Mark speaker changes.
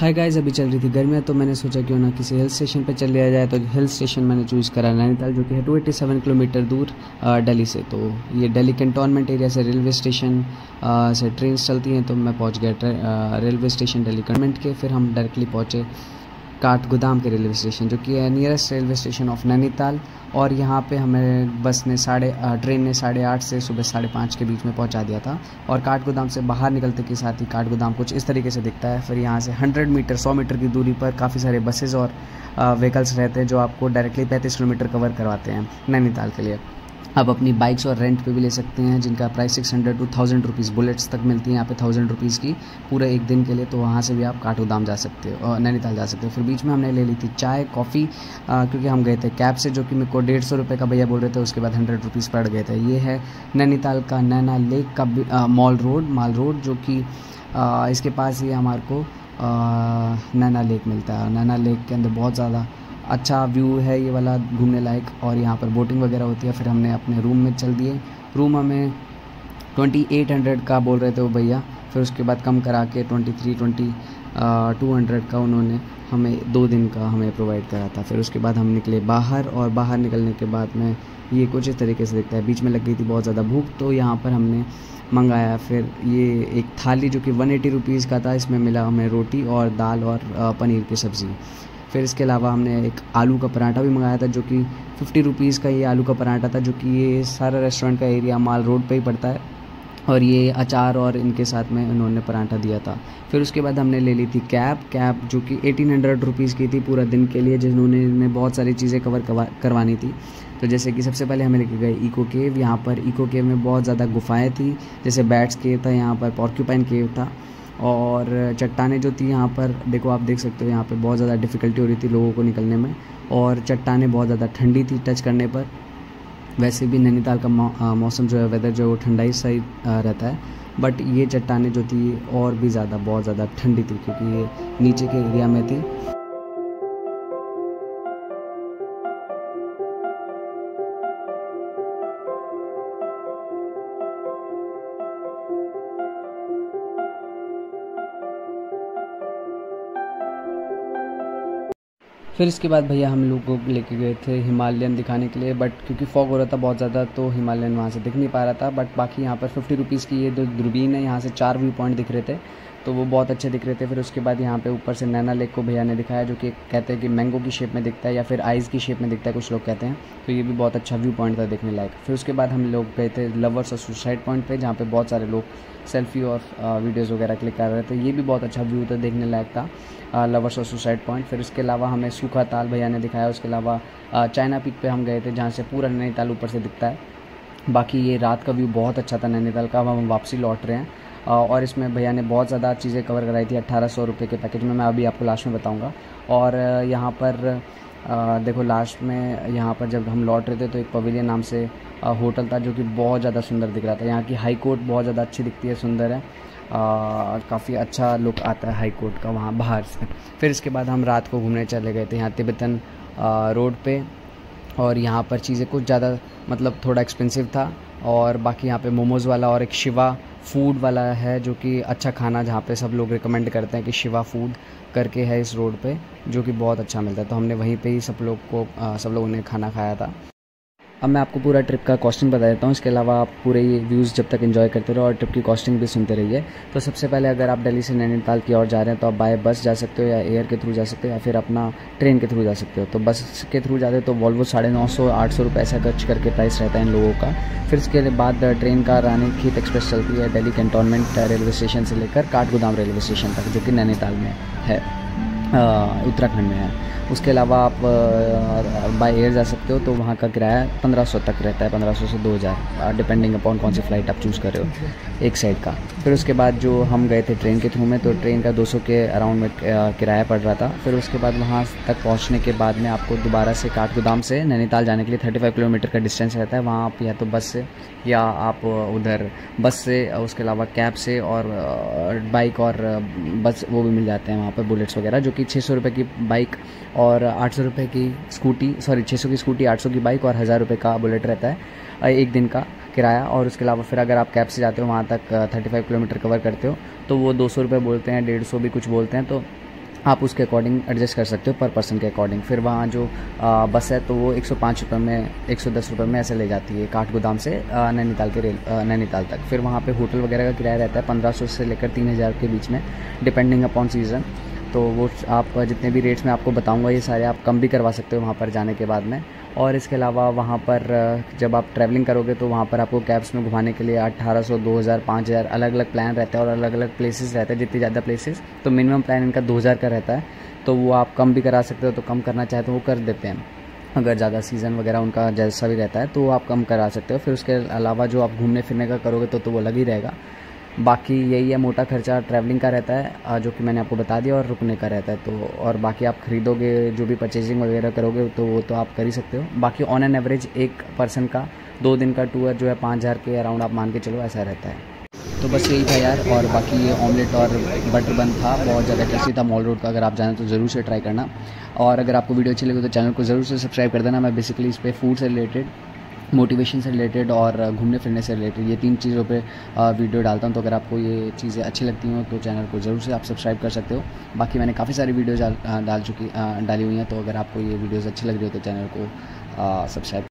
Speaker 1: Hi guys, अभी चल रही थी गर्मियाँ तो मैंने सोचा क्यों ना किसी हिल स्टेशन पे चल लिया जाए। तो हिल स्टेशन मैंने चूज़ करा नैनीताल, जो कि है 287 किलोमीटर दूर दिल्ली से। तो ये दिल्ली कैंटोनमेंट एरिया से रेलवे स्टेशन से ट्रेन चलती हैं। तो मैं पहुंच गया रेलवे स्टेशन दिल्ली कैंटोनमेंट के। फिर हम डायरेक्टली पहुंचे काठगोदाम के रेलवे स्टेशन, जो कि है nearest railway station of Nainital. और यहाँ पे हमें बस ने ट्रेन ने 8:30 से सुबह 5:30 के बीच में पहुँचा दिया था। और काठगोदाम से बाहर निकलते के साथ ही काठगोदाम कुछ इस तरीके से दिखता है। फिर यहाँ से 100 मीटर की दूरी पर काफ़ी सारे बसेज़ और व्हीकल्स रहते हैं, जो आपको डायरेक्टली 35 किलोमीटर कवर करवाते हैं नैनीताल के लिए। आप अपनी बाइक्स और रेंट पे भी ले सकते हैं, जिनका प्राइस 600 to 1000 रुपीज़ बुलेट्स तक मिलती हैं यहाँ पे 1000 रुपीज़ की पूरे एक दिन के लिए। तो वहाँ से भी आप काठगोदाम जा सकते हो और नैनीताल जा सकते हो। फिर बीच में हमने ले ली थी चाय कॉफ़ी, क्योंकि हम गए थे कैब से, जो कि मेरे को 150 रुपये का भैया बोल रहे थे। उसके बाद 100 रुपीज़ पड़ गए थे। ये है नैनीताल का नैना लेक का माल रोड, जो कि इसके पास ही हमारे को नैना लेक मिलता है। नैना लेक के अंदर बहुत ज़्यादा अच्छा व्यू है ये वाला घूमने लायक, और यहाँ पर बोटिंग वगैरह होती है। फिर हमने अपने रूम में चल दिए। रूम हमें 2800 का बोल रहे थे वो भैया। फिर उसके बाद कम करा के 200 का उन्होंने हमें 2 दिन का हमें प्रोवाइड करा था। फिर उसके बाद हम निकले बाहर, और बाहर निकलने के बाद में ये कुछ इस तरीके से दिखता है। बीच में लग गई थी बहुत ज़्यादा भूख, तो यहाँ पर हमने मंगाया फिर ये एक थाली, जो कि 180 रुपीज़ का था। इसमें मिला हमें रोटी और दाल और पनीर की सब्ज़ी। फिर इसके अलावा हमने एक आलू का पराठा भी मंगाया था, जो कि 50 रुपीज़ का ये आलू का पराठा था, जो कि ये सारा रेस्टोरेंट का एरिया माल रोड पे ही पड़ता है। और ये अचार और इनके साथ में उन्होंने पराठा दिया था। फिर उसके बाद हमने ले ली थी कैब, जो कि 1800 रुपीज़ की थी पूरा दिन के लिए, जिन्होंने बहुत सारी चीज़ें करवानी थी। तो जैसे कि सबसे पहले हमें लेके गए इको केव। यहाँ पर इको केव में बहुत ज़्यादा गुफाएँ थी, जैसे बैट्स केव था, यहाँ पर पॉर्क्यूपाइन केव था। और चट्टानें जो थी यहाँ पर देखो, आप देख सकते हो यहाँ पे बहुत ज़्यादा डिफ़िकल्टी हो रही थी लोगों को निकलने में, और चट्टानें बहुत ज़्यादा ठंडी थी टच करने पर। वैसे भी नैनीताल का मौसम जो है, वेदर जो है वो ठंडा ही सही रहता है, बट ये चट्टानें जो थी और भी बहुत ज़्यादा ठंडी थी, क्योंकि ये नीचे के एरिया में थी। फिर इसके बाद भैया हम लोग को लेके गए थे हिमालयन दिखाने के लिए, बट क्योंकि फॉग हो रहा था बहुत ज़्यादा, तो हिमालयन वहाँ से दिख नहीं पा रहा था। बट बाकी यहाँ पर 50 रुपीज़ की ये 2 दूरबीन है, यहाँ से 4 व्यू पॉइंट दिख रहे थे, तो वो बहुत अच्छे दिख रहे थे। फिर उसके बाद यहाँ पे ऊपर से नैना लेक को भैया ने दिखाया, जो कि कहते हैं कि मैंगो की शेप में दिखता है या फिर आइज़ की शेप में दिखता है, कुछ लोग कहते हैं। तो ये भी बहुत अच्छा व्यू पॉइंट था देखने लायक। फिर उसके बाद हम लोग गए थे लवर्स और सुसाइड पॉइंट पे, जहाँ पे बहुत सारे लोग सेल्फी और वीडियोज़ वगैरह क्लिक कर रहे थे। ये भी बहुत अच्छा व्यू था, देखने लायक था लवर्स और सुसाइड पॉइंट। फिर उसके अलावा हमें सूखा ताल भैया ने दिखाया। उसके अलावा चाइना पीक पे हम गए थे, जहाँ से पूरा नैनीताल ऊपर से दिखता है। बाकी ये रात का व्यू बहुत अच्छा था नैनीताल का। अब हम वापसी लौट रहे हैं, और इसमें भैया ने बहुत ज़्यादा चीज़ें कवर कराई थी 1800 रुपये के पैकेज में। मैं अभी आपको लास्ट में बताऊँगा। और यहाँ पर देखो लास्ट में यहाँ पर जब हम लौट रहे थे, तो एक पवेलियन नाम से होटल था, जो कि बहुत ज़्यादा सुंदर दिख रहा था। यहाँ की हाई कोर्ट बहुत ज़्यादा अच्छी दिखती है, सुंदर है, काफ़ी अच्छा लुक आता है हाई कोर्ट का वहाँ बाहर से। फिर इसके बाद हम रात को घूमने चले गए थे यहाँ तिब्बतन रोड पे, और यहाँ पर चीज़ें कुछ ज़्यादा मतलब थोड़ा एक्सपेंसिव था। और बाकी यहाँ पे मोमोज़ वाला और एक शिवा फूड वाला है, जो कि अच्छा खाना, जहाँ पे सब लोग रिकमेंड करते हैं कि शिवा फूड करके है इस रोड पे, जो कि बहुत अच्छा मिलता है। तो हमने वहीं पे ही सब लोगों ने खाना खाया था। अब मैं आपको पूरा ट्रिप का कॉस्टिंग बता देता हूँ। इसके अलावा आप पूरे ये व्यूज़ जब तक एंजॉय करते रहो और ट्रिप की कॉस्टिंग भी सुनते रहिए। तो सबसे पहले अगर आप दिल्ली से नैनीताल की ओर जा रहे हैं, तो आप बाय बस जा सकते हो, या एयर के थ्रू जा सकते हो, या फिर अपना ट्रेन के थ्रू जा सकते हो। तो बस के थ्रू जाते हो तो वॉल्वो 950-800 रुपये ऐसा खर्च करके प्राइस रहता है इन लोगों का। फिर इसके बाद ट्रेन का रानीखेत एक्सप्रेस चलती है दिल्ली कैंटोनमेंट रेलवे स्टेशन से लेकर काठगोदाम रेलवे स्टेशन तक, जो कि नैनीताल में है, उत्तराखंड में है। उसके अलावा आप बाय एयर जा सकते हो, तो वहाँ का किराया 1500 तक रहता है, 1500 से 2000, डिपेंडिंग अपॉन कौन सी फ़्लाइट आप चूज़ कर रहे हो एक साइड का। फिर उसके बाद जो हम गए थे ट्रेन के थ्रू में, तो ट्रेन का 200 के अराउंड में किराया पड़ रहा था। फिर उसके बाद वहाँ तक पहुँचने के बाद में आपको दोबारा से काठगोदाम से नैनीताल जाने के लिए 35 किलोमीटर का डिस्टेंस रहता है। वहाँ आप या तो बस से, या आप उधर बस से, उसके अलावा कैब से, और बाइक और बस वो भी मिल जाते हैं वहाँ पर, बुलेट्स वगैरह, जो कि 600 रुपये की बाइक और 800 रुपये की स्कूटी, 600 की स्कूटी, 800 की बाइक और 1000 रुपये का बुलेट रहता है एक दिन का किराया। और उसके अलावा फिर अगर आप कैब से जाते हो वहाँ तक 35 किलोमीटर कवर करते हो, तो वो 200 रुपये बोलते हैं, 150 भी कुछ बोलते हैं। तो आप उसके अकॉर्डिंग एडजस्ट कर सकते हो पर पर्सन के अकॉर्डिंग। फिर वहाँ जो बस है तो वो 105 रुपये में 110 रुपये में ऐसे ले जाती है काठगोदाम से नैनीताल के नैनीताल तक। फिर वहाँ पे होटल वगैरह का किराया रहता है 1500 से लेकर 3000 के बीच में, डिपेंडिंग अपॉन सीज़न। तो वो आप जितने भी रेट्स मैं आपको बताऊंगा ये सारे आप कम भी करवा सकते हो वहाँ पर जाने के बाद में। और इसके अलावा वहाँ पर जब आप ट्रैवलिंग करोगे तो वहाँ पर आपको कैब्स में घुमाने के लिए 1800, 2000, 5000 अलग अलग प्लान रहता है और अलग अलग प्लेसेस रहते हैं। जितनी ज़्यादा प्लेसेस तो मिनिमम प्लान इनका 2000 का रहता है, तो वो आप कम भी करा सकते हो। तो कम करना चाहे तो वो कर देते हैं, अगर ज़्यादा सीज़न वगैरह उनका जैसा भी रहता है तो आप कम करा सकते हो। फिर उसके अलावा जो आप घूमने फिरने का करोगे तो वो लग ही रहेगा। बाकी यही है, मोटा खर्चा ट्रैवलिंग का रहता है जो कि मैंने आपको बता दिया, और रुकने का रहता है। तो और बाकी आप ख़रीदोगे जो भी परचेजिंग वगैरह करोगे तो वो तो आप कर ही सकते हो। बाकी ऑन एन एवरेज एक पर्सन का 2 दिन का टूर जो है 5000 के अराउंड आप मान के चलो, ऐसा रहता है। तो बस यही था यार। और बाकी ये ऑमलेट और बटर बन था, बहुत ज़्यादा टेस्टी था मॉल रोड का। अगर आप जाना तो ज़रूर से ट्राई करना। और अगर आपको वीडियो अच्छी लगे तो चैनल को ज़रूर से सब्सक्राइब कर देना। मैं बेसिकली इस पर फूड से रिलेटेड, मोटिवेशन से रिलेटेड और घूमने फिरने से रिलेटेड ये 3 चीज़ों पे वीडियो डालता हूँ। तो अगर आपको ये चीज़ें अच्छी लगती हो तो चैनल को ज़रूर से आप सब्सक्राइब कर सकते हो। बाकी मैंने काफ़ी सारी वीडियोज़ डाली हुई हैं, तो अगर आपको ये वीडियोज़ अच्छी लग रही हो तो चैनल को सब्सक्राइब